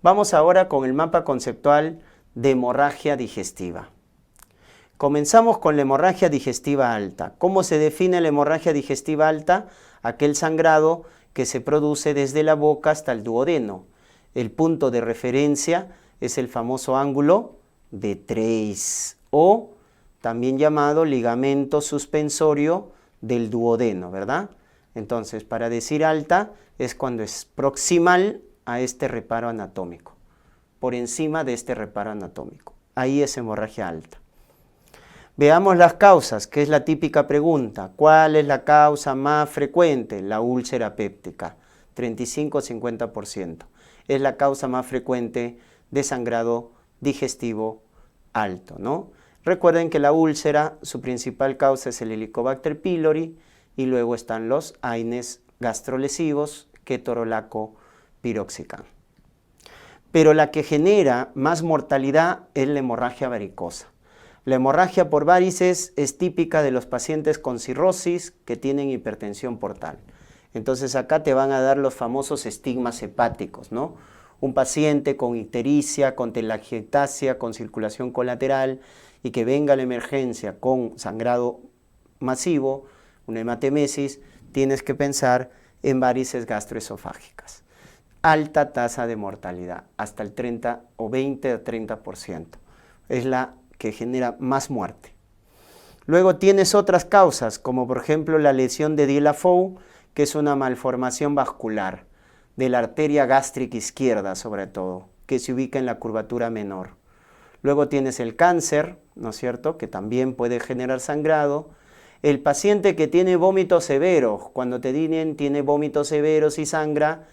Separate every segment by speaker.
Speaker 1: Vamos ahora con el mapa conceptual de hemorragia digestiva. Comenzamos con la hemorragia digestiva alta. ¿Cómo se define la hemorragia digestiva alta? Aquel sangrado que se produce desde la boca hasta el duodeno. El punto de referencia es el famoso ángulo de Treis o también llamado ligamento suspensorio del duodeno, ¿verdad? Entonces, para decir alta es cuando es proximal a este reparo anatómico, por encima de este reparo anatómico. Ahí es hemorragia alta. Veamos las causas, que es la típica pregunta. ¿Cuál es la causa más frecuente? La úlcera péptica, 35-50%. Es la causa más frecuente de sangrado digestivo alto, ¿no? Recuerden que la úlcera, su principal causa es el Helicobacter pylori y luego están los AINES gastrolesivos, ketorolaco piroxicam. Pero la que genera más mortalidad es la hemorragia varicosa. La hemorragia por varices es típica de los pacientes con cirrosis que tienen hipertensión portal. Entonces acá te van a dar los famosos estigmas hepáticos, ¿no? Un paciente con ictericia, con telangiectasia, con circulación colateral y que venga a la emergencia con sangrado masivo, una hematemesis, tienes que pensar en varices gastroesofágicas. Alta tasa de mortalidad, hasta el 30 o 20 o 30%. Es la que genera más muerte. Luego tienes otras causas, como por ejemplo la lesión de Dieulafoux, que es una malformación vascular de la arteria gástrica izquierda sobre todo, que se ubica en la curvatura menor. Luego tienes el cáncer, ¿no es cierto?, que también puede generar sangrado. El paciente que tiene vómitos severos, cuando te dicen tiene vómitos severos y sangra,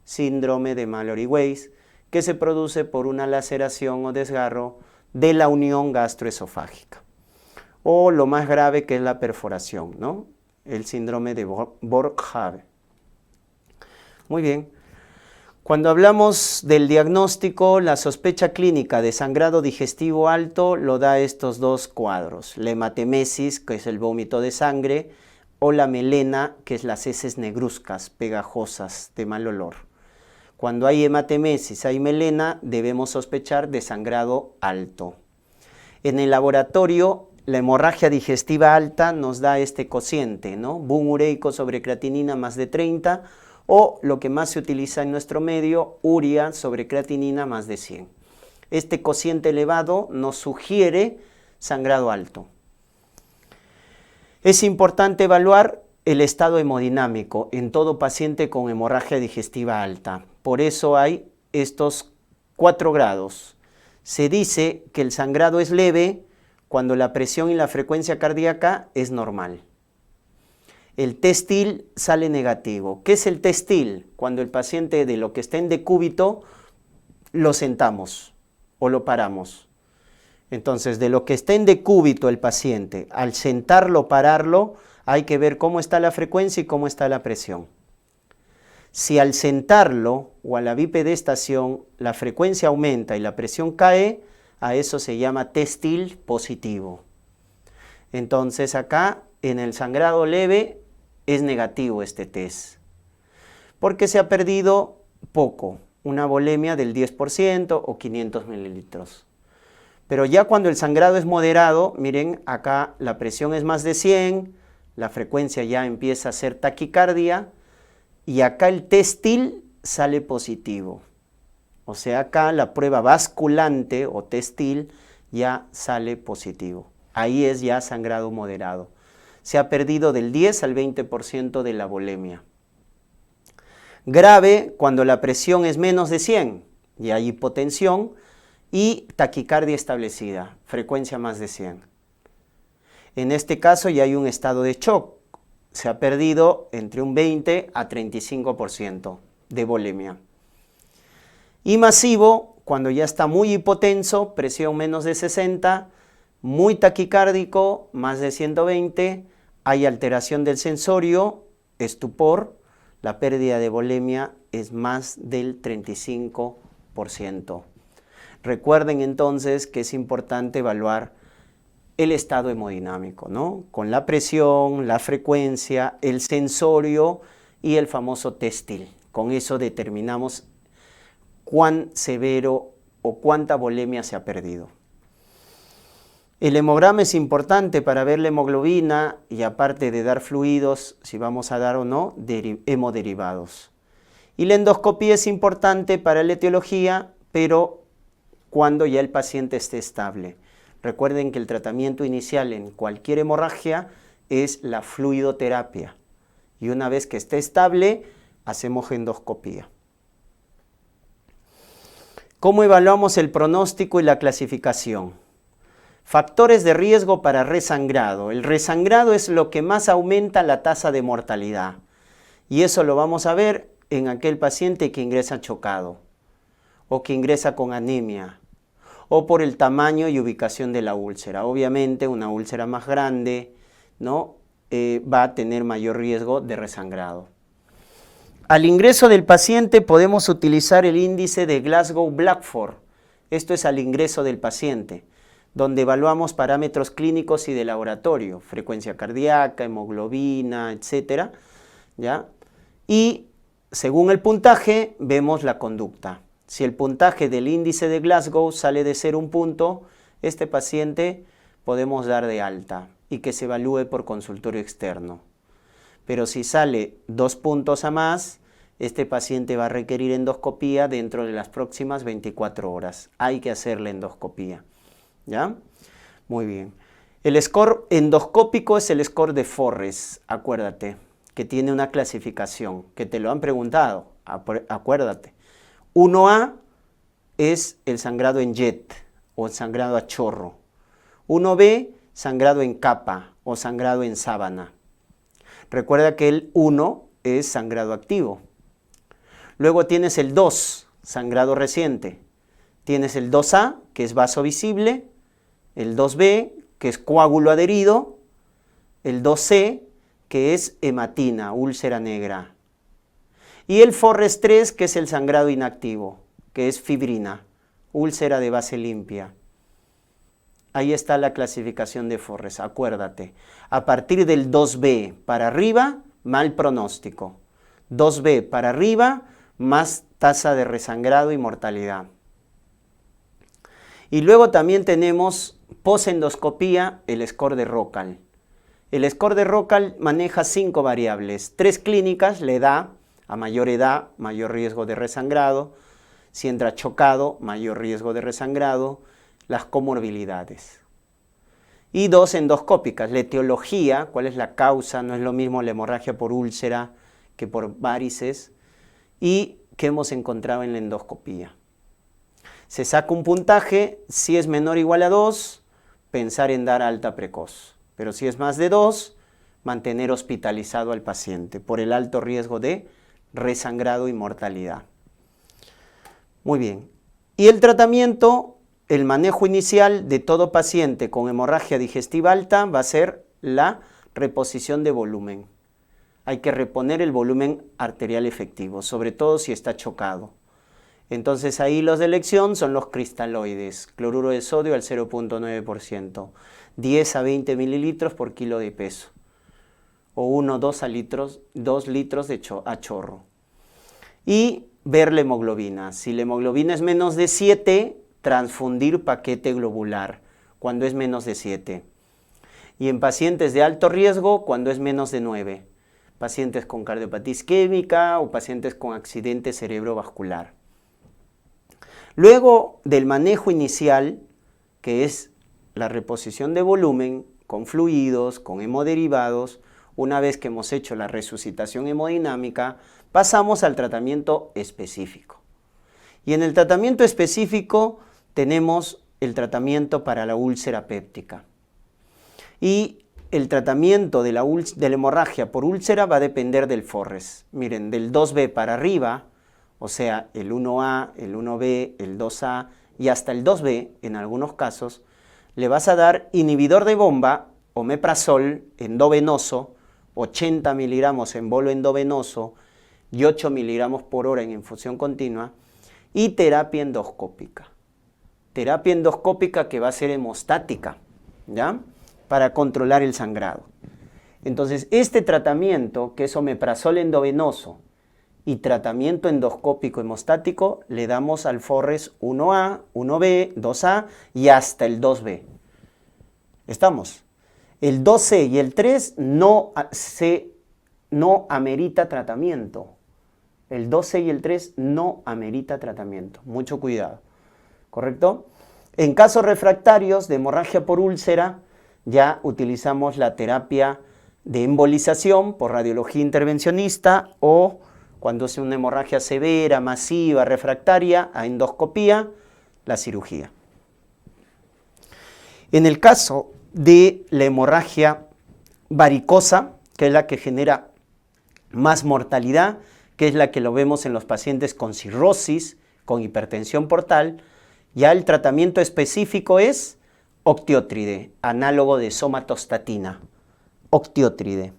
Speaker 1: síndrome de Mallory-Weiss, que se produce por una laceración o desgarro de la unión gastroesofágica. O lo más grave que es la perforación, ¿no? El síndrome de Borg-Haber. Muy bien. Cuando hablamos del diagnóstico, la sospecha clínica de sangrado digestivo alto lo da estos dos cuadros. La hematemesis, que es el vómito de sangre, o la melena, que es las heces negruzcas, pegajosas, de mal olor. Cuando hay hematemesis, hay melena, debemos sospechar de sangrado alto. En el laboratorio, la hemorragia digestiva alta nos da este cociente, ¿no? Boom ureico sobre creatinina más de 30, o lo que más se utiliza en nuestro medio, urea sobre creatinina más de 100. Este cociente elevado nos sugiere sangrado alto. Es importante evaluar el estado hemodinámico en todo paciente con hemorragia digestiva alta. Por eso hay estos 4 grados. Se dice que el sangrado es leve cuando la presión y la frecuencia cardíaca es normal. El T-STIL sale negativo. ¿Qué es el T-STIL? Cuando el paciente de lo que está en decúbito lo sentamos o lo paramos. Entonces, de lo que está en decúbito el paciente, al sentarlo, pararlo, hay que ver cómo está la frecuencia y cómo está la presión. Si al sentarlo o a la bipedestación la frecuencia aumenta y la presión cae, a eso se llama T-STIL positivo. Entonces acá en el sangrado leve es negativo este test, porque se ha perdido poco, una volemia del 10% o 500 mililitros. Pero ya cuando el sangrado es moderado, miren, acá la presión es más de 100, la frecuencia ya empieza a ser taquicardia, y acá el T-STIL sale positivo. O sea, acá la prueba basculante o T-STIL ya sale positivo. Ahí es ya sangrado moderado. Se ha perdido del 10 al 20% de la volemia. Grave cuando la presión es menos de 100 y hay hipotensión y taquicardia establecida, frecuencia más de 100. En este caso ya hay un estado de shock. Se ha perdido entre un 20 a 35% de volemia. Y masivo, cuando ya está muy hipotenso, presión menos de 60, muy taquicárdico, más de 120, hay alteración del sensorio, estupor, la pérdida de volemia es más del 35%. Recuerden entonces que es importante evaluar el estado hemodinámico, ¿no? Con la presión, la frecuencia, el sensorio y el famoso T-STIL. Con eso determinamos cuán severo o cuánta volemia se ha perdido. El hemograma es importante para ver la hemoglobina y aparte de dar fluidos, si vamos a dar o no, hemoderivados. Y la endoscopía es importante para la etiología, pero cuando ya el paciente esté estable. Recuerden que el tratamiento inicial en cualquier hemorragia es la fluidoterapia. Y una vez que esté estable, hacemos endoscopía. ¿Cómo evaluamos el pronóstico y la clasificación? Factores de riesgo para resangrado. El resangrado es lo que más aumenta la tasa de mortalidad. Y eso lo vamos a ver en aquel paciente que ingresa chocado, o que ingresa con anemia, o por el tamaño y ubicación de la úlcera. Obviamente una úlcera más grande, ¿no? Va a tener mayor riesgo de resangrado. Al ingreso del paciente podemos utilizar el índice de Glasgow-Blackford. Esto es al ingreso del paciente, donde evaluamos parámetros clínicos y de laboratorio, frecuencia cardíaca, hemoglobina, etc. ¿Ya? Y según el puntaje, vemos la conducta. Si el puntaje del índice de Glasgow sale de 0 un punto, este paciente podemos dar de alta y que se evalúe por consultorio externo. Pero si sale 2 puntos a más, este paciente va a requerir endoscopía dentro de las próximas 24 horas. Hay que hacer la endoscopía. ¿Ya? Muy bien. El score endoscópico es el score de Forres, acuérdate, que tiene una clasificación, que te lo han preguntado, acuérdate. 1A es el sangrado en jet o sangrado a chorro. 1B, sangrado en capa o sangrado en sábana. Recuerda que el 1 es sangrado activo. Luego tienes el 2, sangrado reciente. Tienes el 2A, que es vaso visible, el 2B, que es coágulo adherido, el 2C, que es hematina, úlcera negra. Y el Forres 3, que es el sangrado inactivo, que es fibrina, úlcera de base limpia. Ahí está la clasificación de Forres, acuérdate. A partir del 2B para arriba, mal pronóstico. 2B para arriba, más tasa de resangrado y mortalidad. Y luego también tenemos posendoscopía, el score de Rockall. El score de Rockall maneja 5 variables, 3 clínicas, la edad, a mayor edad, mayor riesgo de resangrado, si entra chocado, mayor riesgo de resangrado, las comorbilidades. Y 2 endoscópicas, la etiología, cuál es la causa, no es lo mismo la hemorragia por úlcera que por varices, y qué hemos encontrado en la endoscopía. Se saca un puntaje, si es menor o igual a 2, pensar en dar alta precoz. Pero si es más de 2, mantener hospitalizado al paciente por el alto riesgo de resangrado y mortalidad. Muy bien. Y el tratamiento, el manejo inicial de todo paciente con hemorragia digestiva alta va a ser la reposición de volumen. Hay que reponer el volumen arterial efectivo, sobre todo si está chocado. Entonces ahí los de elección son los cristaloides, cloruro de sodio al 0.9%, 10 a 20 mililitros por kilo de peso, o 2 litros a chorro. Y ver la hemoglobina. Si la hemoglobina es menos de 7, transfundir paquete globular, cuando es menos de 7. Y en pacientes de alto riesgo, cuando es menos de 9. Pacientes con cardiopatía isquémica o pacientes con accidente cerebrovascular. Luego del manejo inicial, que es la reposición de volumen con fluidos, con hemoderivados, una vez que hemos hecho la resucitación hemodinámica, pasamos al tratamiento específico. Y en el tratamiento específico tenemos el tratamiento para la úlcera péptica. Y el tratamiento de la hemorragia por úlcera va a depender del Forres. Miren, del 2B para arriba, o sea, el 1A, el 1B, el 2A y hasta el 2B, en algunos casos, le vas a dar inhibidor de bomba, omeprazol endovenoso, 80 miligramos en bolo endovenoso y 8 miligramos por hora en infusión continua, y terapia endoscópica. Terapia endoscópica que va a ser hemostática, ¿ya? Para controlar el sangrado. Entonces, este tratamiento, que es omeprazol endovenoso y tratamiento endoscópico hemostático, le damos al Forres 1A, 1B, 2A y hasta el 2B. ¿Estamos? El 2C y el 3 no amerita tratamiento. El 2C y el 3 no amerita tratamiento. Mucho cuidado. ¿Correcto? En casos refractarios de hemorragia por úlcera, ya utilizamos la terapia de embolización por radiología intervencionista o cuando es una hemorragia severa, masiva, refractaria a endoscopía, la cirugía. En el caso de la hemorragia varicosa, que es la que genera más mortalidad, que es la que lo vemos en los pacientes con cirrosis, con hipertensión portal, ya el tratamiento específico es octiótride, análogo de somatostatina, octiótride.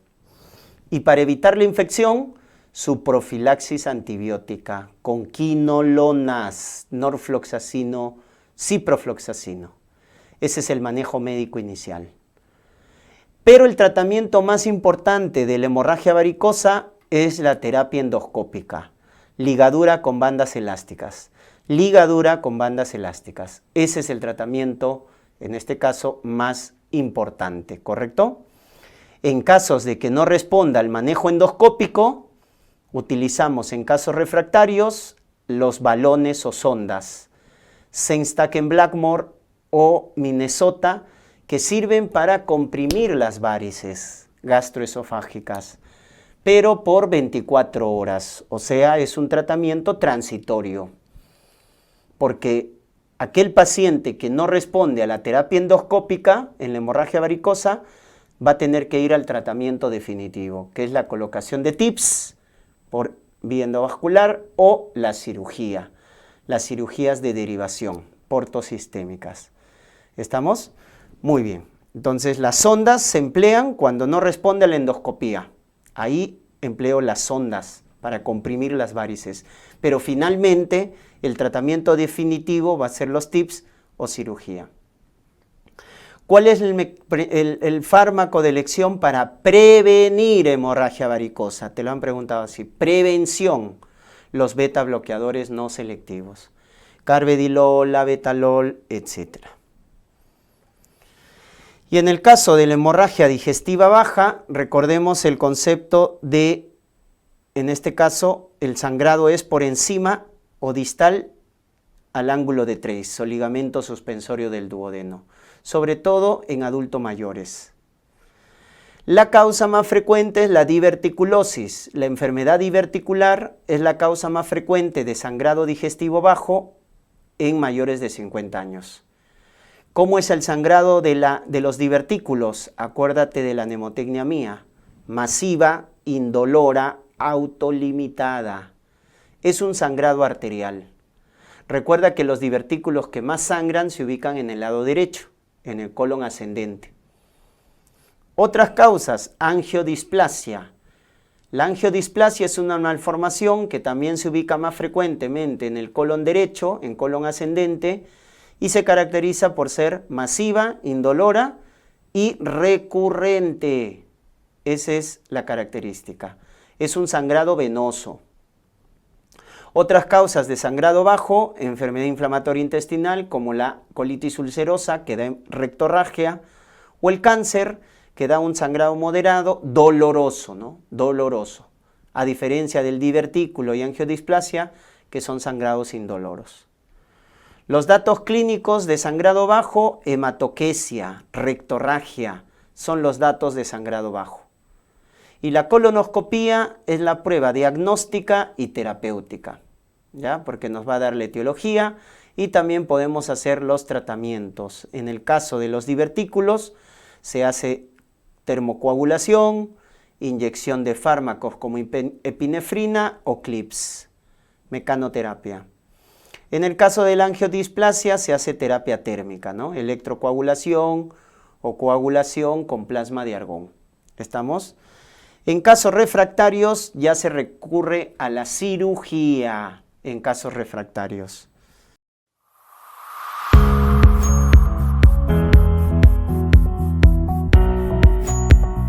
Speaker 1: Y para evitar la infección, su profilaxis antibiótica con quinolonas, norfloxacino, ciprofloxacino. Ese es el manejo médico inicial. Pero el tratamiento más importante de la hemorragia varicosa es la terapia endoscópica, ligadura con bandas elásticas. Ligadura con bandas elásticas. Ese es el tratamiento, en este caso, más importante, ¿correcto? En casos de que no responda al manejo endoscópico, utilizamos en casos refractarios los balones o sondas, Sengstaken Blackmore o Minnesota, que sirven para comprimir las varices gastroesofágicas, pero por 24 horas, o sea, es un tratamiento transitorio, porque aquel paciente que no responde a la terapia endoscópica en la hemorragia varicosa va a tener que ir al tratamiento definitivo, que es la colocación de TIPS por vía endovascular o la cirugía, las cirugías de derivación portosistémicas. ¿Estamos? Muy bien. Entonces, las sondas se emplean cuando no responde a la endoscopía. Ahí empleo las sondas para comprimir las varices. Pero finalmente, el tratamiento definitivo va a ser los TIPS o cirugía. ¿Cuál es el fármaco de elección para prevenir hemorragia varicosa? Te lo han preguntado así. Prevención. Los beta bloqueadores no selectivos. Carvedilol, labetalol, etc. Y en el caso de la hemorragia digestiva baja, recordemos el concepto de, en este caso, el sangrado es por encima o distal al ángulo de Treis, o ligamento suspensorio del duodeno, sobre todo en adultos mayores. La causa más frecuente es la diverticulosis. La enfermedad diverticular es la causa más frecuente de sangrado digestivo bajo en mayores de 50 años. ¿Cómo es el sangrado de los divertículos? Acuérdate de la mnemotecnia mía. Masiva, indolora, autolimitada. Es un sangrado arterial. Recuerda que los divertículos que más sangran se ubican en el lado derecho, en el colon ascendente. Otras causas, angiodisplasia. La angiodisplasia es una malformación que también se ubica más frecuentemente en el colon derecho, en colon ascendente, y se caracteriza por ser masiva, indolora y recurrente. Esa es la característica. Es un sangrado venoso. Otras causas de sangrado bajo, enfermedad inflamatoria intestinal como la colitis ulcerosa que da rectorragia o el cáncer que da un sangrado moderado doloroso, ¿no? Doloroso. A diferencia del divertículo y angiodisplasia que son sangrados indoloros. Los datos clínicos de sangrado bajo, hematoquesia, rectorragia, son los datos de sangrado bajo. Y la colonoscopía es la prueba diagnóstica y terapéutica, ¿ya? Porque nos va a dar la etiología y también podemos hacer los tratamientos. En el caso de los divertículos se hace termocoagulación, inyección de fármacos como epinefrina o CLIPS, mecanoterapia. En el caso de la angiodisplasia se hace terapia térmica, ¿no? Electrocoagulación o coagulación con plasma de argón. ¿Estamos? En casos refractarios ya se recurre a la cirugía en casos refractarios.